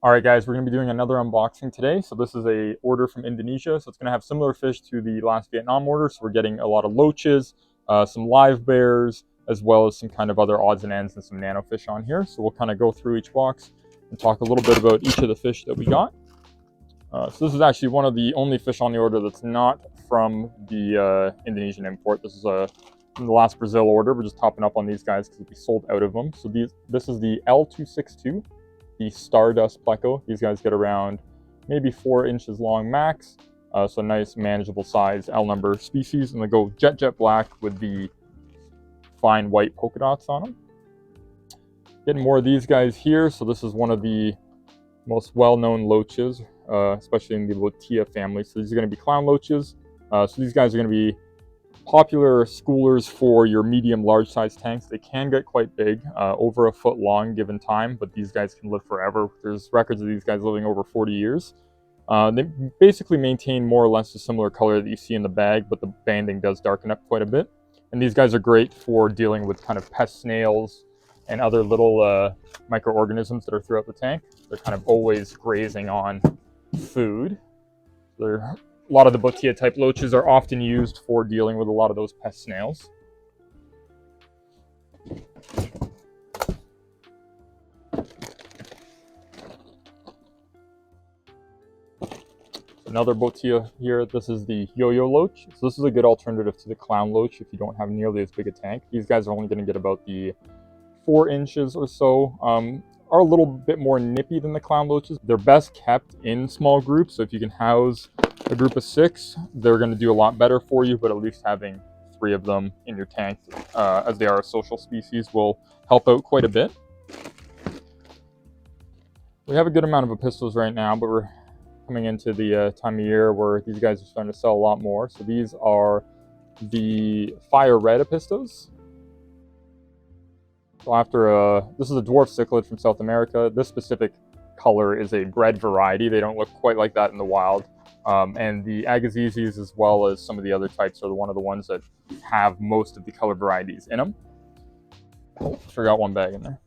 All right, guys, we're going to be doing another unboxing today. So this is a order from Indonesia. So it's going to have similar fish to the last Vietnam order. So we're getting a lot of loaches, some live bears, as well as some kind of other odds and ends and some nano fish on here. So we'll kind of go through each box and talk a little bit about each of the fish that we got. So this is actually one of the only fish on the order that's not from the Indonesian import. This is from the last Brazil order. We're just topping up on these guys because we sold out of them. So this is the L262. The Stardust pleco. These guys get around maybe 4 inches long max. So nice manageable size L number species, and they go jet black with the fine white polka dots on them. Getting more of these guys here. So this is one of the most well-known loaches, especially in the Lotia family. So these are going to be clown loaches. So these guys are going to be popular schoolers for your medium large size tanks. They can get quite big, over a foot long given time, but these guys can live forever. There's records of these guys living over 40 years. They basically maintain more or less a similar color that you see in the bag, but the banding does darken up quite a bit. And these guys are great for dealing with kind of pest snails and other little microorganisms that are throughout the tank. They're kind of always grazing on food. A lot of the botia type loaches are often used for dealing with a lot of those pest snails. Another botia here, this is the yo-yo loach. So this is a good alternative to the clown loach if you don't have nearly as big a tank. These guys are only going to get about the 4 inches or so. Are a little bit more nippy than the clown loaches. They're best kept in small groups, so if you can house a group of 6, they're going to do a lot better for you, but at least having 3 of them in your tank, as they are a social species, will help out quite a bit. We have a good amount of epistos right now, but we're coming into the time of year where these guys are starting to sell a lot more. So these are the fire red epistos. So this is a dwarf cichlid from South America. This specific color is a bred variety. They don't look quite like that in the wild. And the Agassizes, as well as some of the other types, are one of the ones that have most of the color varieties in them. Oh, forgot one bag in there.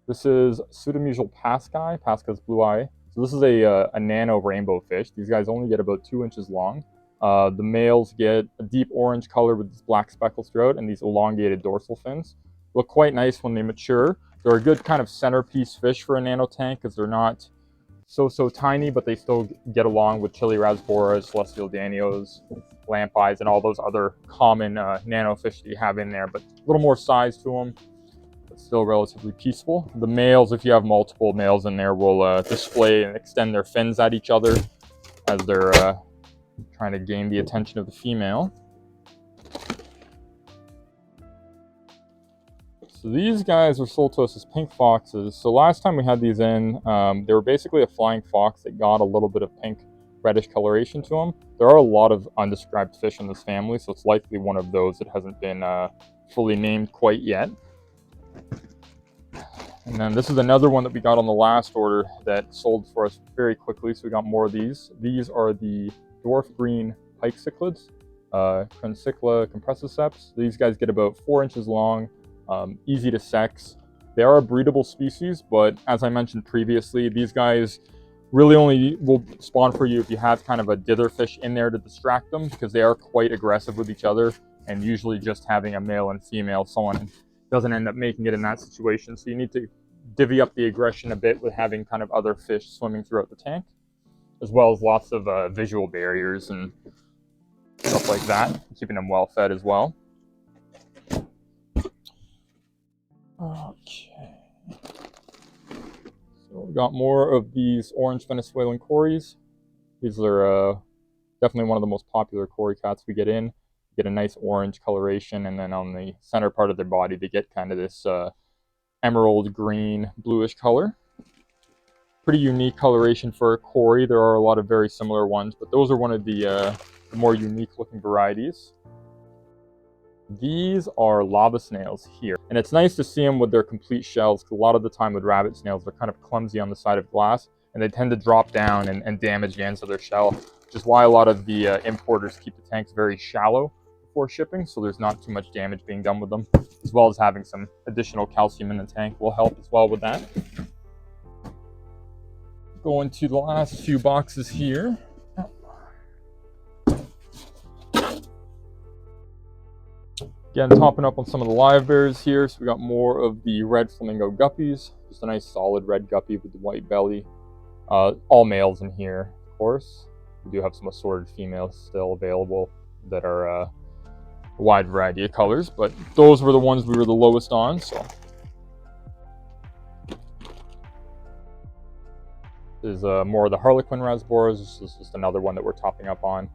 This is pseudomugil.paskai, Pasca's blue eye. So this is a nano rainbow fish. These guys only get about 2 inches long. The males get a deep orange color with these black speckles throughout and these elongated dorsal fins. Look quite nice when they mature. They're a good kind of centerpiece fish for a nano tank because they're not so tiny, but they still get along with Chili rasboras, celestial danios, lamp eyes, and all those other common nano fish that you have in there, but a little more size to them, but still relatively peaceful. The males, if you have multiple males in there, will display and extend their fins at each other as they're trying to gain the attention of the female. So these guys are sold to us as pink foxes. So last time we had these in, they were basically a flying fox that got a little bit of pink reddish coloration to them. There are a lot of undescribed fish in this family, so it's likely one of those that hasn't been fully named quite yet. And then this is another one that we got on the last order that sold for us very quickly, so we got more of these. These are the dwarf green pike cichlids, Crencycla compressiceps. These guys get about 4 inches long, easy to sex. They are a breedable species, but as I mentioned previously, these guys really only will spawn for you if you have kind of a dither fish in there to distract them, because they are quite aggressive with each other, and usually just having a male and female, someone doesn't end up making it in that situation. So you need to divvy up the aggression a bit with having kind of other fish swimming throughout the tank, as well as lots of visual barriers and stuff like that, keeping them well fed as well. Okay. So we got more of these orange Venezuelan cories. These are definitely one of the most popular cory cats we get in. Get a nice orange coloration, and then on the center part of their body, they get kind of this emerald green, bluish color. Pretty unique coloration for a cory. There are a lot of very similar ones, but those are one of the more unique looking varieties. These are lava snails here, and it's nice to see them with their complete shells, because a lot of the time with rabbit snails, they're kind of clumsy on the side of glass, and they tend to drop down and damage the ends of their shell, which is why a lot of the importers keep the tanks very shallow before shipping, so there's not too much damage being done with them, as well as having some additional calcium in the tank will help as well with that. Going to the last few boxes here. Again, topping up on some of the live bears here. So we got more of the red flamingo guppies. Just a nice solid red guppy with the white belly. All males in here, of course. We do have some assorted females still available that are a wide variety of colors, but those were the ones we were the lowest on. So this is more of the Harlequin Rasboras. This is just another one that we're topping up on.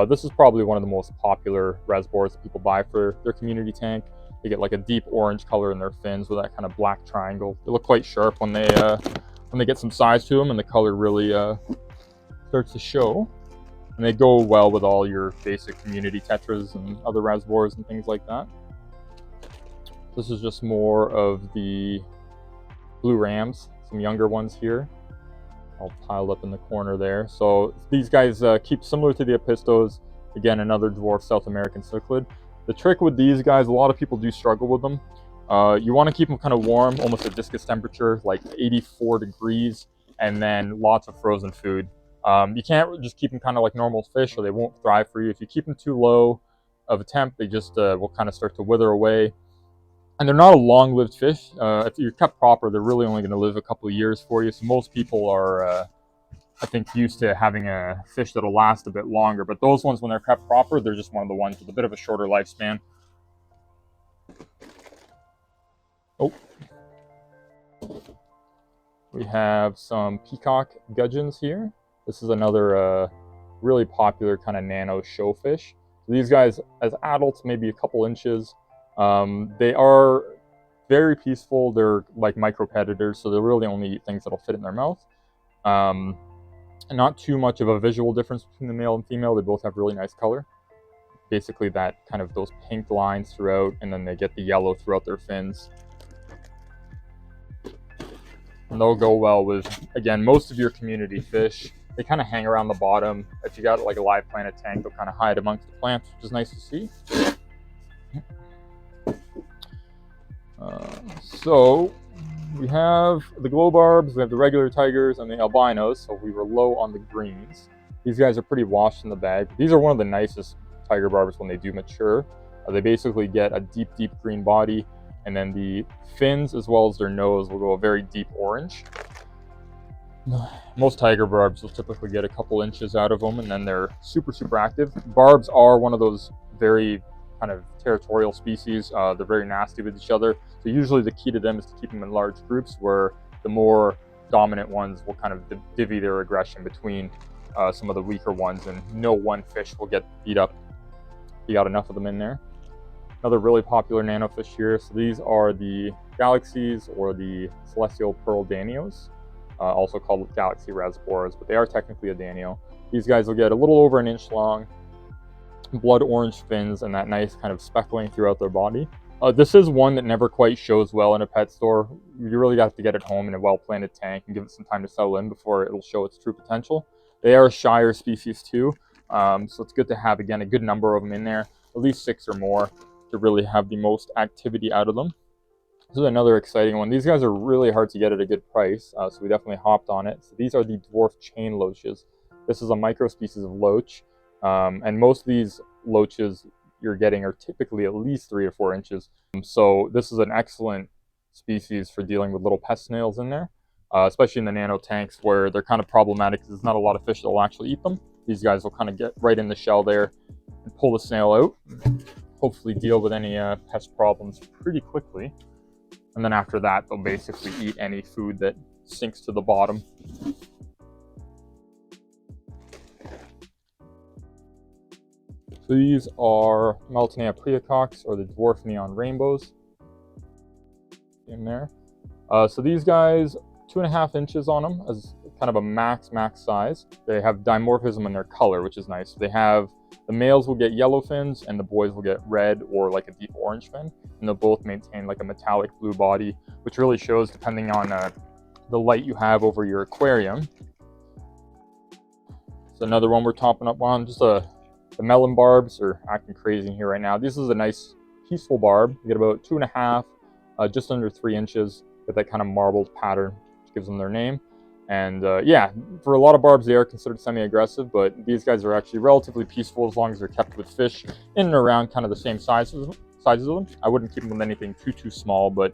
This is probably one of the most popular Rasboras that people buy for their community tank. They get like a deep orange color in their fins with that kind of black triangle. They look quite sharp when they get some size to them, and the color really starts to show. And they go well with all your basic community tetras and other Rasboras and things like that. This is just more of the blue rams, some younger ones here, all piled up in the corner there. So these guys keep similar to the Apistos. Again, another dwarf South American cichlid. The trick with these guys, a lot of people do struggle with them. You want to keep them kind of warm, almost at discus temperature, like 84 degrees, and then lots of frozen food. You can't just keep them kind of like normal fish, or they won't thrive for you. If you keep them too low of a temp, they just will kind of start to wither away. And they're not a long-lived fish. If you're kept proper, they're really only going to live a couple of years for you. So most people are, I think, used to having a fish that'll last a bit longer. But those ones, when they're kept proper, they're just one of the ones with a bit of a shorter lifespan. Oh. We have some peacock gudgeons here. This is another really popular kind of nano showfish. So these guys, as adults, maybe a couple inches. They are very peaceful. They're like micro predators, so they'll really only eat things that'll fit in their mouth. And not too much of a visual difference between the male and female. They both have really nice color. Basically that kind of those pink lines throughout, and then they get the yellow throughout their fins. And they'll go well with, again, most of your community fish. They kind of hang around the bottom. If you got like a live planet tank, they'll kind of hide amongst the plants, which is nice to see. So we have the glow barbs, we have the regular tigers, and the albinos. So we were low on the greens. These guys are pretty washed in the bag. These are one of the nicest tiger barbs when they do mature. They basically get a deep, deep green body, and then the fins as well as their nose will go a very deep orange. Most tiger barbs will typically get a couple inches out of them, and then they're super, super active. Barbs are one of those very kind of territorial species. They're very nasty with each other. So usually the key to them is to keep them in large groups, where the more dominant ones will kind of divvy their aggression between some of the weaker ones, and no one fish will get beat up. You got enough of them in there. Another really popular nano fish here. So these are the galaxies, or the celestial pearl danios, also called galaxy rasboras, but they are technically a danio. These guys will get a little over an inch long, blood orange fins, and that nice kind of speckling throughout their body. This is one that never quite shows well in a pet store. You really have to get it home in a well-planted tank and give it some time to settle in before it'll show its true potential. They are a shyer species too, so it's good to have, again, a good number of them in there, at least 6 or more, to really have the most activity out of them. This is another exciting one. These guys are really hard to get at a good price, so we definitely hopped on it. So these are the dwarf chain loaches. This is a micro species of loach, and most of these loaches you're getting are typically at least 3 to 4 inches. So this is an excellent species for dealing with little pest snails in there, especially in the nano tanks where they're kind of problematic because there's not a lot of fish that will actually eat them. These guys will kind of get right in the shell there and pull the snail out, hopefully deal with any pest problems pretty quickly. And then after that, they'll basically eat any food that sinks to the bottom. So these are Meltonea preacox, or the dwarf neon rainbows in there. So these guys, 2.5 inches on them as kind of a max size. They have dimorphism in their color, which is nice. They have, the males will get yellow fins and the boys will get red or like a deep orange fin, and they'll both maintain like a metallic blue body, which really shows depending on the light you have over your aquarium. So another one we're topping up on, just a The melon barbs are acting crazy in here right now. This is a nice, peaceful barb. You get about 2.5, just under 3 inches, with that kind of marbled pattern, which gives them their name. And yeah, for a lot of barbs, they are considered semi-aggressive, but these guys are actually relatively peaceful as long as they're kept with fish in and around kind of the same sizes of them. I wouldn't keep them with anything too small, but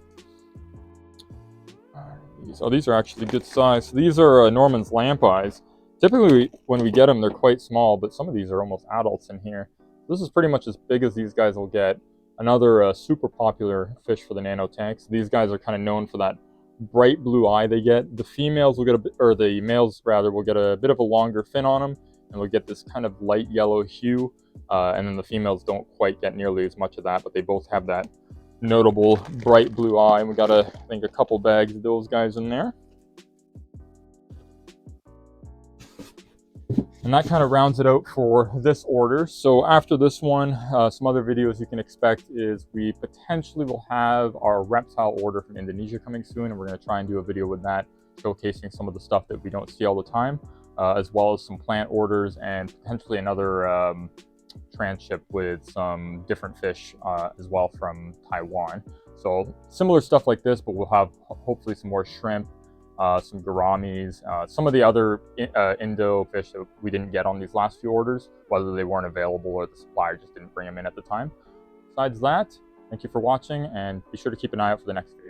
these are actually good size. So these are Norman's lamp eyes. Typically, when we get them, they're quite small, but some of these are almost adults in here. This is pretty much as big as these guys will get. Another super popular fish for the nano tanks. These guys are kind of known for that bright blue eye they get. The females will get a bit, or the males rather, will get a bit of a longer fin on them, and we'll get this kind of light yellow hue. And then the females don't quite get nearly as much of that, but they both have that notable bright blue eye. We got I think a couple bags of those guys in there. And that kind of rounds it out for this order. So after this one, some other videos you can expect is we potentially will have our reptile order from Indonesia coming soon, and we're going to try and do a video with that, showcasing some of the stuff that we don't see all the time, as well as some plant orders and potentially another transship with some different fish as well from Taiwan. So similar stuff like this, but we'll have hopefully some more shrimp, some gouramis, some of the other Indo fish that we didn't get on these last few orders, whether they weren't available or the supplier just didn't bring them in at the time. Besides that, thank you for watching, and be sure to keep an eye out for the next video.